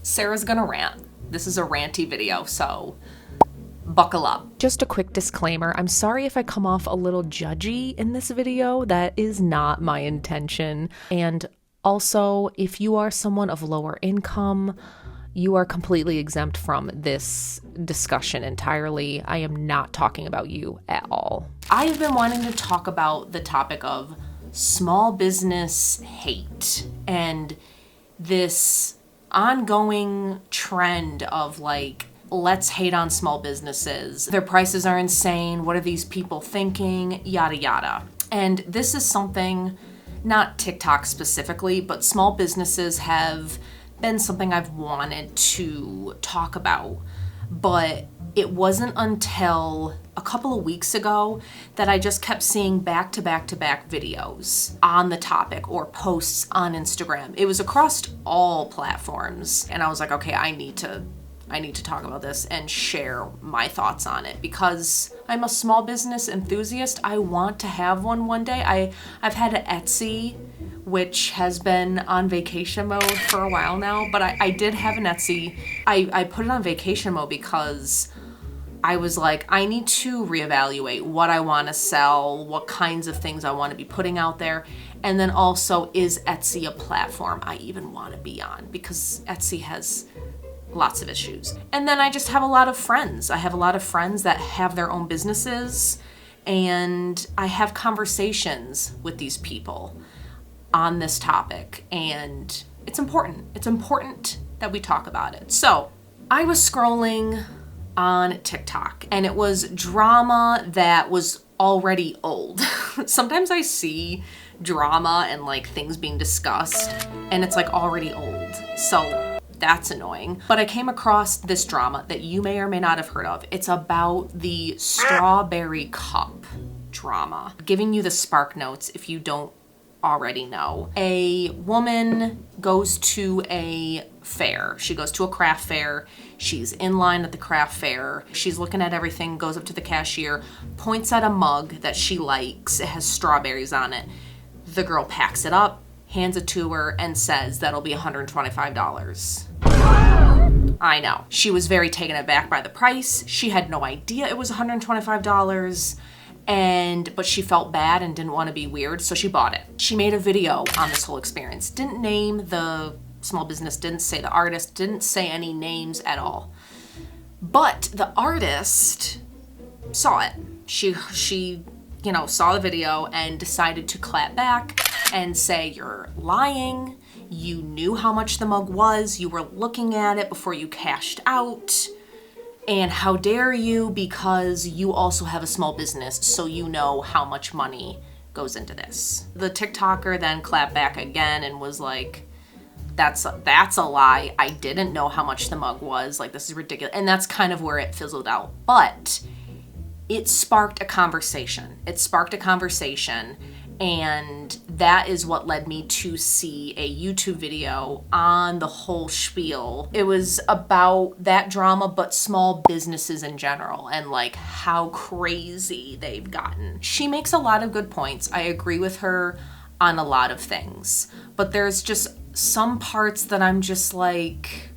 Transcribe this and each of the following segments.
Sarah's gonna rant. This is a ranty video, so buckle up. Just a quick disclaimer, I'm sorry if I come off a little judgy in this video. That is not my intention. And also, if you are someone of lower income, you are completely exempt from this discussion entirely. I am not talking about you at all. I've been wanting to talk about the topic of small business hate and this ongoing trend of like, let's hate on small businesses. Their prices are insane. What are these people thinking? Yada, yada. And this is something, not TikTok specifically, but small businesses have been something I've wanted to talk about. But it wasn't until a couple of weeks ago that I just kept seeing back to back videos on the topic or posts on Instagram. It was across all platforms. And I was like, okay, I need to talk about this and share my thoughts on it because I'm a small business enthusiast. I want to have one day. I've had an Etsy, which has been on vacation mode for a while now, but I did have an Etsy. I put it on vacation mode because I was like, I need to reevaluate what I want to sell, what kinds of things I want to be putting out there. And then also, is Etsy a platform I even want to be on? Because Etsy has lots of issues. And then I just have a lot of friends. I have a lot of friends that have their own businesses, and I have conversations with these people on this topic, and it's important. It's important that we talk about it. So I was scrolling on TikTok, and it was drama that was already old. Sometimes I see drama and like things being discussed, and it's like already old. So that's annoying. But I came across this drama that you may or may not have heard of. It's about the strawberry cup drama. Giving you the spark notes if you don't already know. A woman goes to a fair. She goes to a craft fair. She's in line at the craft fair. She's looking at everything, goes up to the cashier, points at a mug that she likes. It has strawberries on it. The girl packs it up, hands it to her, and says that'll be $125. I know. She was very taken aback by the price. She had no idea it was $125. But she felt bad and didn't want to be weird, so she bought it. She made a video on this whole experience. Didn't name the small business, didn't say the artist, didn't say any names at all. But the artist saw it. She saw the video and decided to clap back and say, you're lying. You knew how much the mug was. You were looking at it before you cashed out. And how dare you, because you also have a small business, so you know how much money goes into this. The TikToker then clapped back again and was like, that's a lie. I didn't know how much the mug was. Like, this is ridiculous. And that's kind of where it fizzled out. But it sparked a conversation. And that is what led me to see a YouTube video on the whole spiel. It was about that drama, but small businesses in general and like how crazy they've gotten. She makes a lot of good points. I agree with her on a lot of things, but there's just some parts that I'm just like,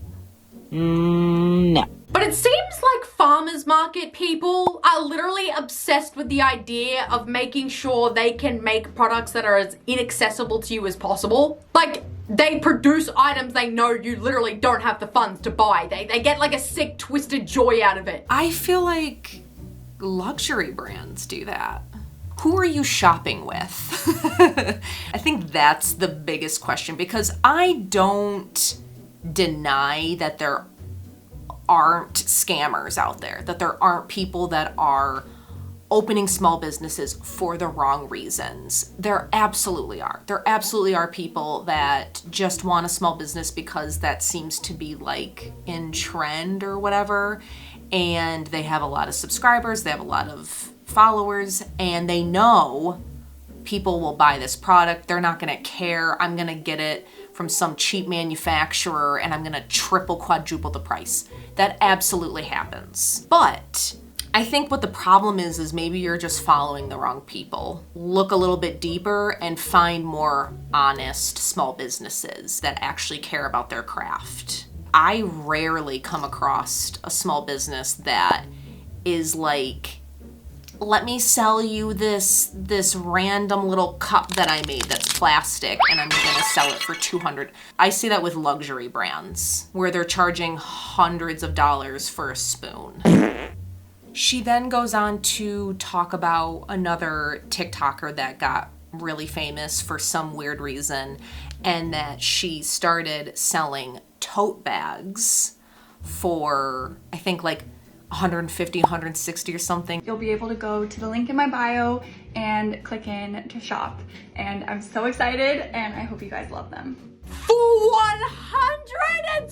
no. But it seems like farmers market people are literally obsessed with the idea of making sure they can make products that are as inaccessible to you as possible. Like, they produce items they know you literally don't have the funds to buy. They get like a sick, twisted joy out of it. I feel like luxury brands do that. Who are you shopping with? I think that's the biggest question, because I don't deny that there aren't scammers out there, that there aren't people that are opening small businesses for the wrong reasons. There absolutely are. There absolutely are people that just want a small business because that seems to be like in trend or whatever, and they have a lot of subscribers, they have a lot of followers, and they know people will buy this product. They're not gonna care. I'm gonna get it from some cheap manufacturer and I'm gonna triple, quadruple the price. That absolutely happens. But I think what the problem is maybe you're just following the wrong people. Look a little bit deeper and find more honest small businesses that actually care about their craft. I rarely come across a small business that is like, let me sell you this random little cup that I made that's plastic and I'm gonna sell it for $200. I see that with luxury brands where they're charging hundreds of dollars for a spoon. She then goes on to talk about another TikToker that got really famous for some weird reason, and that she started selling tote bags for, I think, like 150, 160 or something. You'll be able to go to the link in my bio and click in to shop. And I'm so excited and I hope you guys love them. For $120?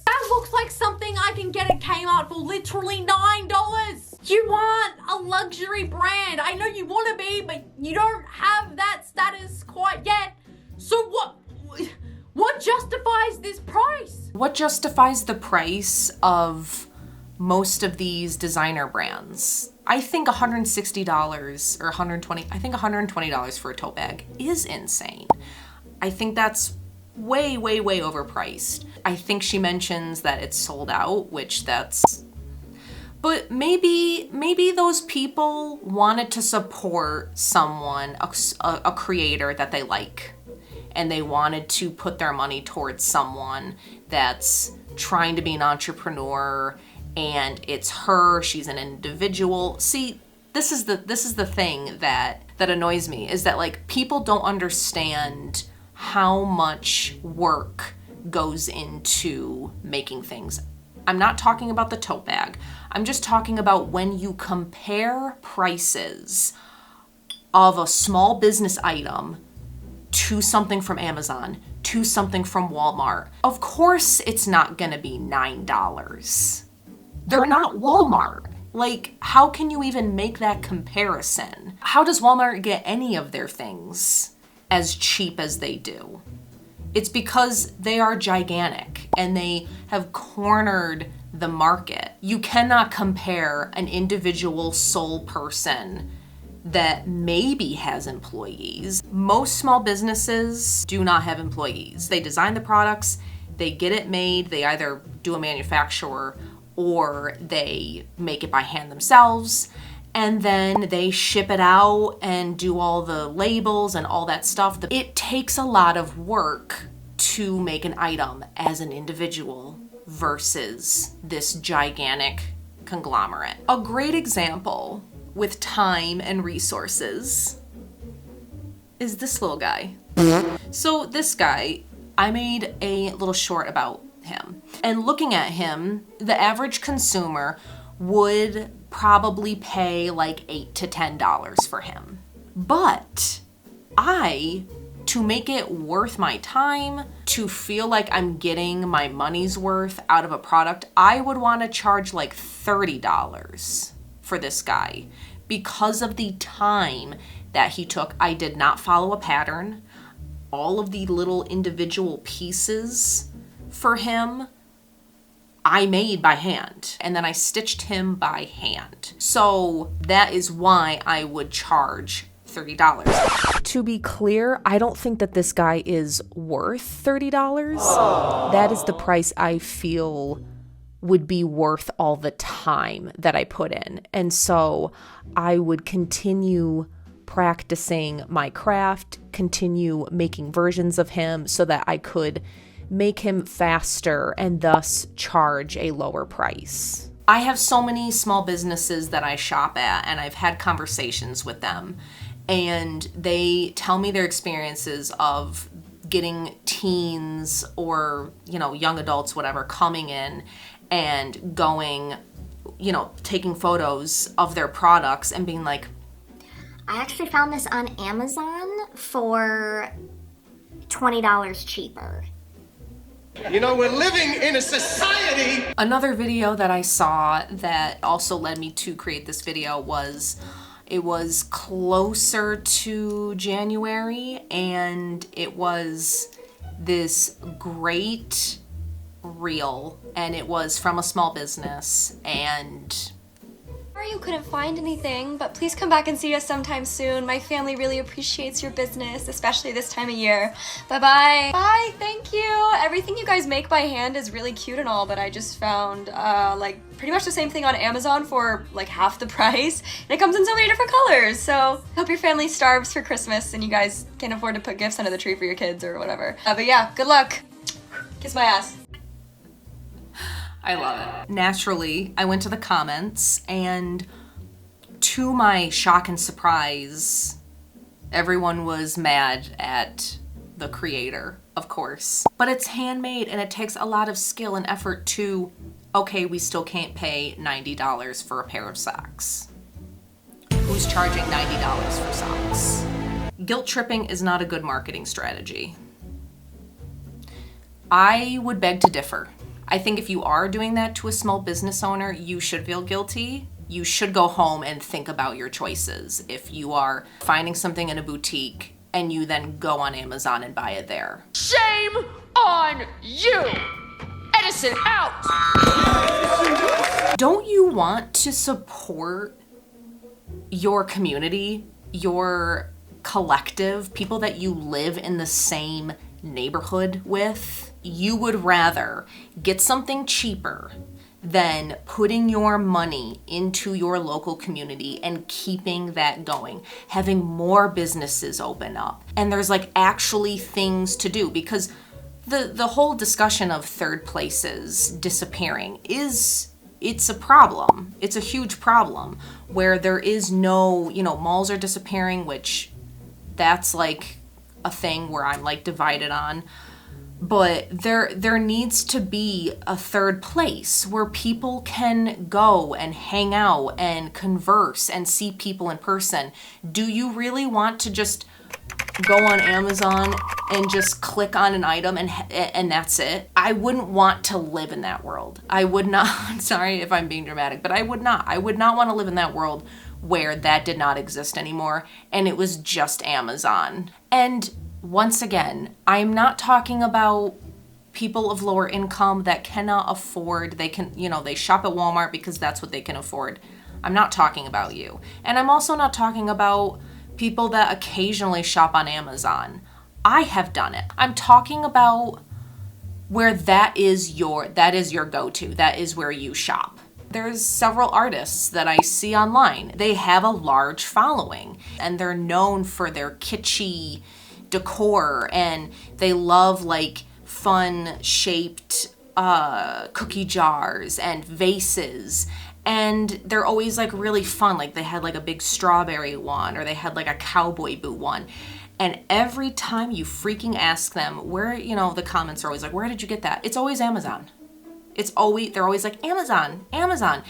That looks like something I can get at Kmart for literally $9. You want a luxury brand. I know you want to be, but you don't have that status quite yet. So what justifies this price? What justifies the price of most of these designer brands? I think $160 or $120, I think $120 for a tote bag is insane. I think that's way, way, way overpriced. I think she mentions that it's sold out, which that's, but maybe those people wanted to support someone, a creator that they like, and they wanted to put their money towards someone that's trying to be an entrepreneur, and it's her, she's an individual. See, this is the thing that annoys me, is that like people don't understand how much work goes into making things. I'm not talking about the tote bag. I'm just talking about when you compare prices of a small business item to something from Amazon, to something from Walmart. Of course it's not gonna be $9. They're not Walmart. Like, how can you even make that comparison? How does Walmart get any of their things as cheap as they do? It's because they are gigantic and they have cornered the market. You cannot compare an individual sole person that maybe has employees. Most small businesses do not have employees. They design the products, they get it made, they either do a manufacturer or they make it by hand themselves, and then they ship it out and do all the labels and all that stuff. It takes a lot of work to make an item as an individual versus this gigantic conglomerate. A great example with time and resources is this little guy. So this guy, I made a little short about him. And looking at him, the average consumer would probably pay like $8 to $10 for him. But to make it worth my time, to feel like I'm getting my money's worth out of a product, I would want to charge like $30 for this guy because of the time that he took. I did not follow a pattern. All of the little individual pieces for him, I made by hand, and then I stitched him by hand. So that is why I would charge $30. To be clear, I don't think that this guy is worth $30. That is the price I feel would be worth all the time that I put in. And so I would continue practicing my craft, continue making versions of him so that I could make him faster and thus charge a lower price. I have so many small businesses that I shop at, and I've had conversations with them, and they tell me their experiences of getting teens or, young adults, whatever, coming in and going, taking photos of their products and being like, I actually found this on Amazon for $20 cheaper. We're living in a society. Another video that I saw that also led me to create this video was, it was closer to January, and it was this great reel, and it was from a small business, and Sorry you couldn't find anything, but please come back and see us sometime soon. My family really appreciates your business, especially this time of year. Bye-bye. Bye, thank you. Everything you guys make by hand is really cute and all, but I just found like pretty much the same thing on Amazon for like half the price. And it comes in so many different colors. So hope your family starves for Christmas and you guys can afford to put gifts under the tree for your kids or whatever. But yeah, good luck. Kiss my ass. I love it. Naturally, I went to the comments, and to my shock and surprise, everyone was mad at the creator, of course. But it's handmade, and it takes a lot of skill and effort to, okay, we still can't pay $90 for a pair of socks. Who's charging $90 for socks? Guilt tripping is not a good marketing strategy. I would beg to differ. I think if you are doing that to a small business owner, you should feel guilty. You should go home and think about your choices. If you are finding something in a boutique and you then go on Amazon and buy it there. Shame on you! Edison out! Don't you want to support your community, your collective, people that you live in the same neighborhood with? You would rather get something cheaper than putting your money into your local community and keeping that going, having more businesses open up. And there's like actually things to do, because the whole discussion of third places disappearing it's a problem. It's a huge problem where there is no, malls are disappearing, which that's like a thing where I'm like divided on. But there needs to be a third place where people can go and hang out and converse and see people in person. Do you really want to just go on Amazon and just click on an item and that's it? I wouldn't want to live in that world. I would not. I'm sorry if I'm being dramatic, but I would not. I would not want to live in that world where that did not exist anymore and it was just Amazon. And once again, I'm not talking about people of lower income that cannot afford, they shop at Walmart because that's what they can afford. I'm not talking about you. And I'm also not talking about people that occasionally shop on Amazon. I have done it. I'm talking about where that is your go-to. That is where you shop. There's several artists that I see online. They have a large following and they're known for their kitschy decor and they love like fun shaped cookie jars and vases, and they're always like really fun. Like they had like a big strawberry one, or they had like a cowboy boot one, and every time you freaking ask them where, the comments are always like, where did you get that? It's always Amazon. They're always like, Amazon.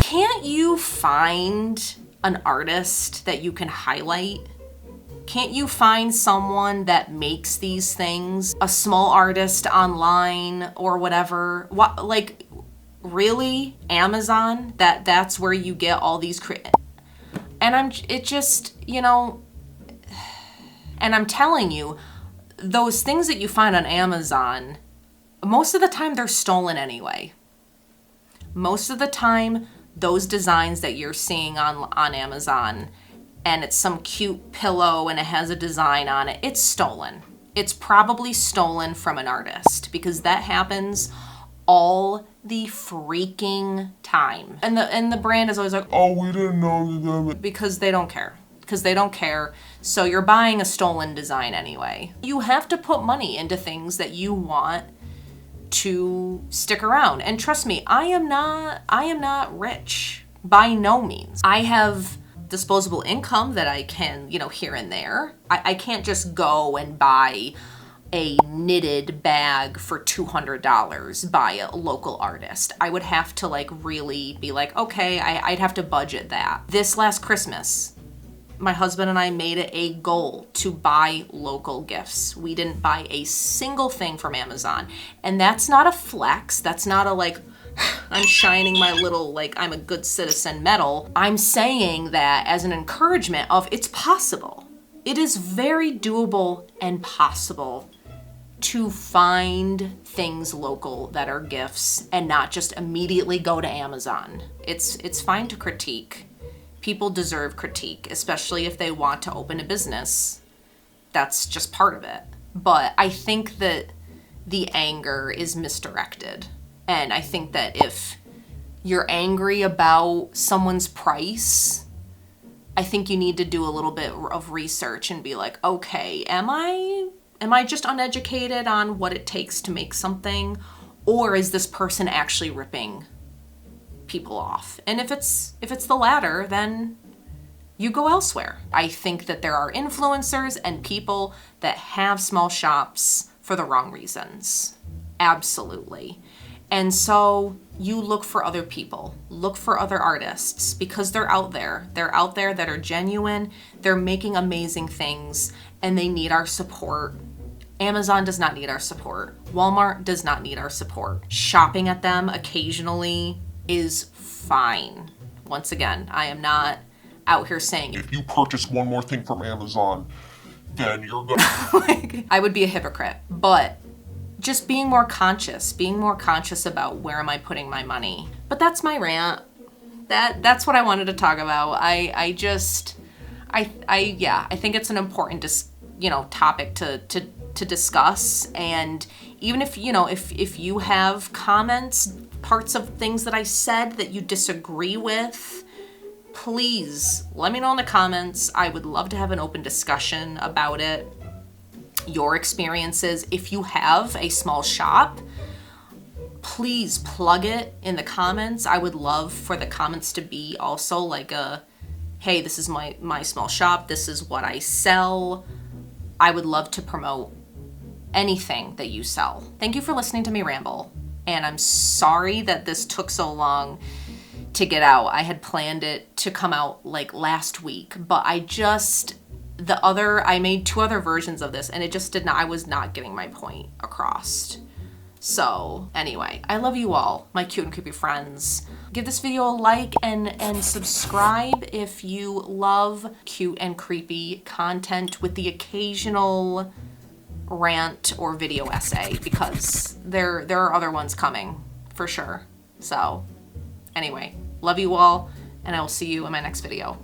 Can't you find an artist that you can highlight? Can't you find someone that makes these things? A small artist online or whatever? What, like, really? Amazon? That's where you get all these and I'm telling you, those things that you find on Amazon, most of the time they're stolen anyway. Most of the time, those designs that you're seeing on Amazon, and it's some cute pillow and it has a design on it, it's stolen. It's probably stolen from an artist, because that happens all the freaking time. And the brand is always like, oh, we didn't know, because they don't care. So you're buying a stolen design anyway. You have to put money into things that you want to stick around. And trust me, I am not rich by no means. I have disposable income that I can, here and there. I can't just go and buy a knitted bag for $200 by a local artist. I would have to really be like, okay, I'd have to budget that. This last Christmas, my husband and I made it a goal to buy local gifts. We didn't buy a single thing from Amazon. And that's not a flex. That's not a I'm shining my little, I'm a good citizen medal. I'm saying that as an encouragement of it's possible. It is very doable and possible to find things local that are gifts and not just immediately go to Amazon. It's fine to critique. People deserve critique, especially if they want to open a business. That's just part of it. But I think that the anger is misdirected. And I think that if you're angry about someone's price, I think you need to do a little bit of research and be like, okay, am I just uneducated on what it takes to make something? Or is this person actually ripping people off? And if it's the latter, then you go elsewhere. I think that there are influencers and people that have small shops for the wrong reasons. Absolutely. And so you look for other people, look for other artists, because they're out there. They're out there that are genuine, they're making amazing things, and they need our support. Amazon does not need our support. Walmart does not need our support. Shopping at them occasionally is fine. Once again, I am not out here saying if you purchase one more thing from Amazon, then you're gonna like, I would be a hypocrite. But just being more conscious about where am I putting my money. But that's my rant. That's what I wanted to talk about. I think it's an important topic to discuss. And even if if you have comments, parts of things that I said that you disagree with, please let me know in the comments. I would love to have an open discussion about it. Your experiences. If you have a small shop, please plug it in the comments. I would love for the comments to be also like a, hey, this is my small shop, this is what I sell. I would love to promote anything that you sell. Thank you for listening to me ramble. And I'm sorry that this took so long to get out. I had planned it to come out like last week, but I made 2 other versions of this and it just I was not getting my point across. So anyway, I love you all, my cute and creepy friends. Give this video a like and subscribe if you love cute and creepy content with the occasional rant or video essay, because there are other ones coming for sure. So anyway, love you all, and I will see you in my next video.